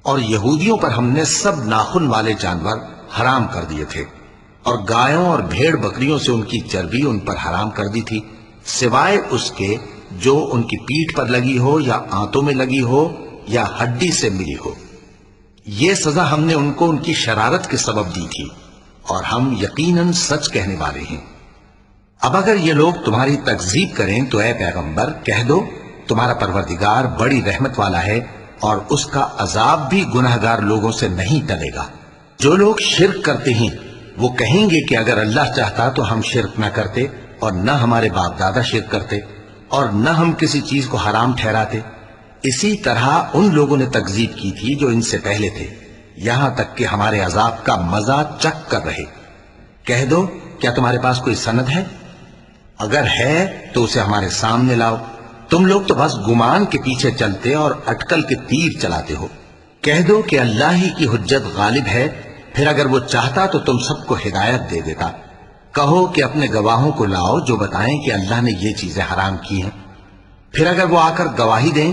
اور یہودیوں پر ہم نے سب ناخن والے جانور حرام کر دیے تھے، اور گایوں اور بھیڑ بکریوں سے ان کی چربی ان پر حرام کر دی تھی، سوائے اس کے جو ان کی پیٹھ پر لگی ہو یا آنتوں میں لگی ہو یا ہڈی سے ملی ہو۔ یہ سزا ہم نے ان کو ان کی شرارت کے سبب دی تھی، اور ہم یقیناً سچ کہنے والے ہیں۔ اب اگر یہ لوگ تمہاری تکذیب کریں تو اے پیغمبر کہہ دو، تمہارا پروردگار بڑی رحمت والا ہے، اور اس کا عذاب بھی گناہگار لوگوں سے نہیں ٹلے گا۔ جو لوگ شرک کرتے ہیں وہ کہیں گے کہ اگر اللہ چاہتا تو ہم شرک نہ کرتے، اور نہ ہمارے باپ دادا شرک کرتے، اور نہ ہم کسی چیز کو حرام ٹھہراتے۔ اسی طرح ان لوگوں نے تکذیب کی تھی جو ان سے پہلے تھے، یہاں تک کہ ہمارے عذاب کا مزہ چکھ کر رہے۔ کہہ دو، کیا تمہارے پاس کوئی سند ہے؟ اگر ہے تو اسے ہمارے سامنے لاؤ۔ تم لوگ تو بس گمان کے پیچھے چلتے اور اٹکل کے تیر چلاتے ہو۔ کہہ دو کہ اللہ ہی کی حجت غالب ہے، پھر اگر وہ چاہتا تو تم سب کو ہدایت دے دیتا۔ کہو کہ اپنے گواہوں کو لاؤ جو بتائیں کہ اللہ نے یہ چیزیں حرام کی ہیں، پھر اگر وہ آ کر گواہی دیں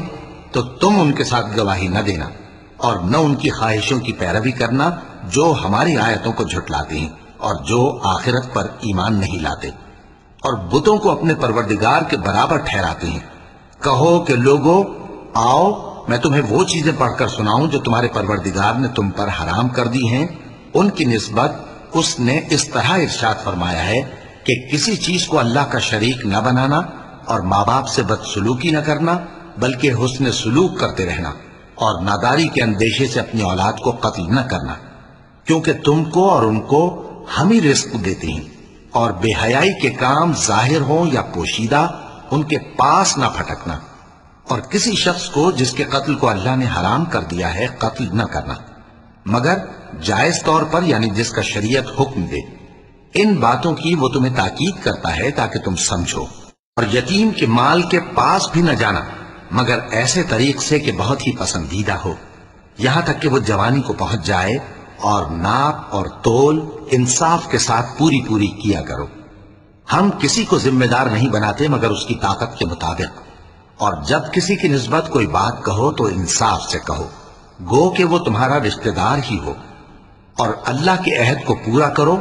تو تم ان کے ساتھ گواہی نہ دینا، اور نہ ان کی خواہشوں کی پیروی کرنا جو ہماری آیتوں کو جھٹلاتے ہیں اور جو آخرت پر ایمان نہیں لاتے، اور بتوں کو اپنے پروردگار کے برابر ٹھہراتے ہیں۔ کہو کہ لوگو آؤ، میں تمہیں وہ چیزیں پڑھ کر سناؤں جو تمہارے پروردگار نے تم پر حرام کر دی ہیں۔ ان کی نسبت اس نے اس طرح ارشاد فرمایا ہے کہ کسی چیز کو اللہ کا شریک نہ بنانا، اور ماں باپ سے بدسلوکی نہ کرنا، بلکہ حسن سلوک کرتے رہنا، اور ناداری کے اندیشے سے اپنی اولاد کو قتل نہ کرنا، کیونکہ تم کو اور ان کو ہم ہی رزق دیتے ہیں، اور بے حیائی کے کام ظاہر ہوں یا پوشیدہ ان کے پاس نہ پھٹکنا، اور کسی شخص کو جس کے قتل کو اللہ نے حرام کر دیا ہے قتل نہ کرنا، مگر جائز طور پر، یعنی جس کا شریعت حکم دے۔ ان باتوں کی وہ تمہیں تاکید کرتا ہے تاکہ تم سمجھو۔ اور یتیم کے مال کے پاس بھی نہ جانا مگر ایسے طریق سے کہ بہت ہی پسندیدہ ہو، یہاں تک کہ وہ جوانی کو پہنچ جائے، اور ناپ اور تول انصاف کے ساتھ پوری پوری کیا کرو۔ ہم کسی کو ذمہ دار نہیں بناتے مگر اس کی طاقت کے مطابق، اور جب کسی کی نسبت کوئی بات کہو تو انصاف سے کہو، گو کہ وہ تمہارا رشتہ دار ہی ہو، اور اللہ کے عہد کو پورا کرو۔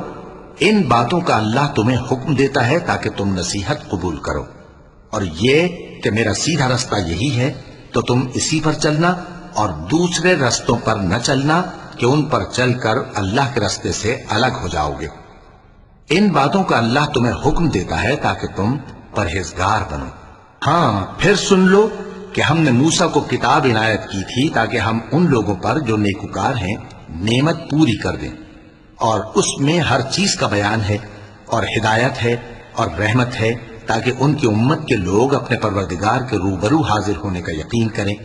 ان باتوں کا اللہ تمہیں حکم دیتا ہے تاکہ تم نصیحت قبول کرو، اور یہ کہ میرا سیدھا رستہ یہی ہے تو تم اسی پر چلنا، اور دوسرے رستوں پر نہ چلنا کہ ان پر چل کر اللہ کے رستے سے الگ ہو جاؤ گے۔ ان باتوں کا اللہ تمہیں حکم دیتا ہے تاکہ تم پرہیزگار بنو۔ ہاں پھر سن لو کہ ہم نے موسیٰ کو کتاب عنایت کی تھی تاکہ ہم ان لوگوں پر جو نیکوکار ہیں نعمت پوری کر دیں، اور اس میں ہر چیز کا بیان ہے، اور ہدایت ہے اور رحمت ہے، تاکہ ان کی امت کے لوگ اپنے پروردگار کے روبرو حاضر ہونے کا یقین کریں۔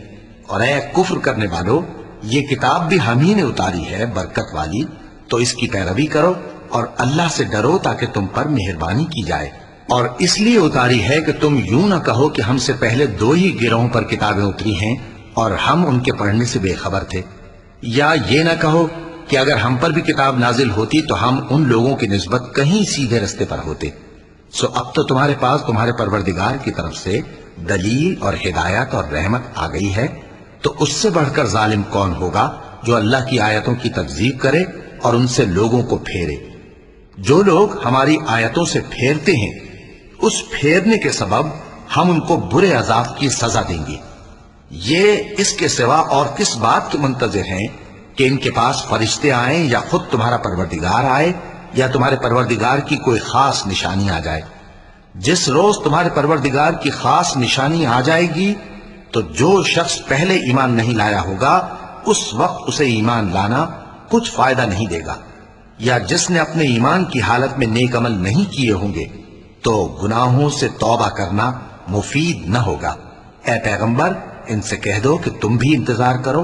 اور اے کفر کرنے والو، یہ کتاب بھی ہم ہی نے اتاری ہے برکت والی، تو اس کی پیروی کرو اور اللہ سے ڈرو تاکہ تم پر مہربانی کی جائے۔ اور اس لیے اتاری ہے کہ تم یوں نہ کہو کہ ہم سے پہلے 2 ہی گروہوں پر کتابیں اتری ہیں اور ہم ان کے پڑھنے سے بے خبر تھے، یا یہ نہ کہو کہ اگر ہم پر بھی کتاب نازل ہوتی تو ہم ان لوگوں کی نسبت کہیں سیدھے رستے پر ہوتے۔ سو اب تو تمہارے پاس تمہارے پروردگار کی طرف سے دلیل اور ہدایت اور رحمت آ گئی ہے، تو اس سے بڑھ کر ظالم کون ہوگا جو اللہ کی آیتوں کی تکذیب کرے اور ان سے لوگوں کو پھیرے۔ جو لوگ ہماری آیتوں سے پھیرتے ہیں اس پھیرنے کے سبب ہم ان کو برے عذاب کی سزا دیں گے۔ یہ اس کے سوا اور کس بات کے منتظر ہیں کہ ان کے پاس فرشتے آئیں یا خود تمہارا پروردگار آئے یا تمہارے پروردگار کی کوئی خاص نشانی آ جائے۔ جس روز تمہارے پروردگار کی خاص نشانی آ جائے گی تو جو شخص پہلے ایمان نہیں لایا ہوگا اس وقت اسے ایمان لانا کچھ فائدہ نہیں دے گا، یا جس نے اپنے ایمان کی حالت میں نیک عمل نہیں کیے ہوں گے تو گناہوں سے توبہ کرنا مفید نہ ہوگا۔ اے پیغمبر ان سے کہہ دو کہ تم بھی انتظار کرو،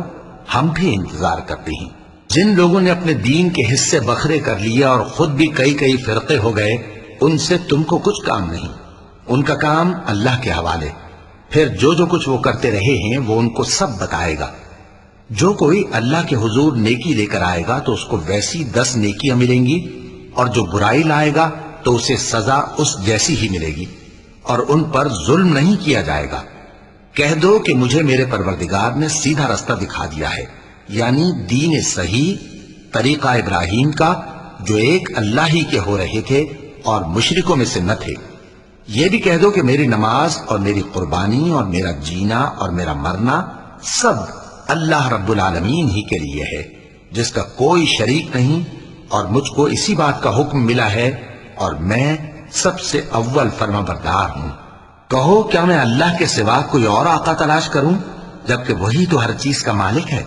ہم بھی انتظار کرتے ہیں۔ جن لوگوں نے اپنے دین کے حصے بکھرے کر لیے اور خود بھی کئی فرقے ہو گئے، ان سے تم کو کچھ کام نہیں، ان کا کام اللہ کے حوالے۔ پھر جو کچھ وہ کرتے رہے ہیں وہ ان کو سب بتائے گا۔ جو کوئی اللہ کے حضور نیکی لے کر آئے گا تو اس کو ویسی 10 نیکیاں ملیں گی، اور جو برائی لائے گا تو اسے سزا اس جیسی ہی ملے گی، اور ان پر ظلم نہیں کیا جائے گا۔ کہہ دو کہ مجھے میرے پروردگار نے سیدھا رستہ دکھا دیا ہے، یعنی دین صحیح، طریقہ ابراہیم کا جو ایک اللہ ہی کے ہو رہے تھے اور مشرکوں میں سے نہ تھے۔ یہ بھی کہہ دو کہ میری نماز اور میری قربانی اور میرا جینا اور میرا مرنا سب اللہ رب العالمین ہی کے لیے ہے، جس کا کوئی شریک نہیں، اور مجھ کو اسی بات کا حکم ملا ہے اور میں سب سے اول فرما بردار ہوں۔ کہو کیا میں اللہ کے سوا کوئی اور آقا تلاش کروں، جبکہ وہی تو ہر چیز کا مالک ہے،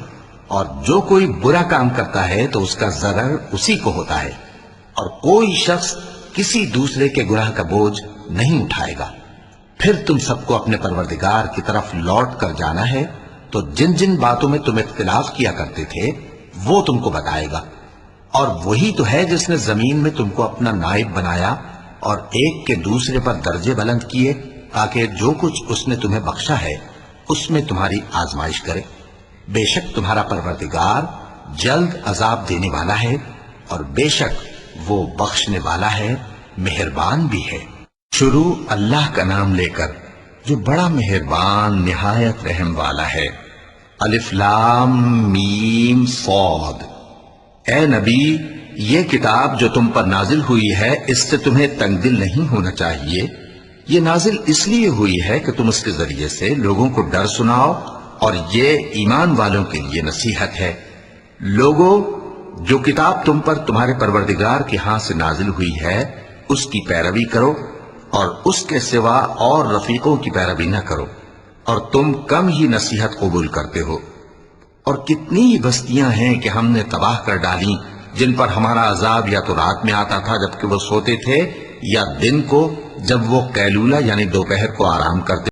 اور جو کوئی برا کام کرتا ہے تو اس کا ضرر اسی کو ہوتا ہے، اور کوئی شخص کسی دوسرے کے گناہ کا بوجھ نہیں اٹھائے گا۔ پھر تم سب کو اپنے پروردگار کی طرف لوٹ کر جانا ہے، تو جن جن باتوں میں تم اختلاف کیا کرتے تھے وہ تم کو بتائے گا، اور وہی تو ہے جس نے زمین میں تم کو اپنا نائب بنایا اور ایک کے دوسرے پر درجے بلند کیے، تاکہ جو کچھ اس نے تمہیں بخشا ہے اس میں تمہاری آزمائش کرے۔ بے شک تمہارا پروردگار جلد عذاب دینے والا ہے، اور بے شک وہ بخشنے والا ہے، مہربان بھی ہے۔ شروع اللہ کا نام لے کر جو بڑا مہربان نہایت رحم والا ہے۔ الف لام میم صاد۔ اے نبی، یہ کتاب جو تم پر نازل ہوئی ہے اس سے تمہیں تنگ دل نہیں ہونا چاہیے۔ یہ نازل اس لیے ہوئی ہے کہ تم اس کے ذریعے سے لوگوں کو ڈر سناؤ، اور یہ ایمان والوں کے لیے نصیحت ہے۔ لوگوں، جو کتاب تم پر تمہارے پروردگار کے ہاں سے نازل ہوئی ہے اس کی پیروی کرو، اور اس کے سوا اور رفیقوں کی پیروی نہ کرو، اور تم کم ہی نصیحت قبول کرتے ہو۔ اور کتنی ہی بستیاں ہیں کہ ہم نے تباہ کر ڈالی، جن پر ہمارا عذاب یا تو رات میں آتا تھا جبکہ وہ سوتے تھے، یا دن کو جب وہ قیلولہ یعنی دوپہر کو آرام کرتے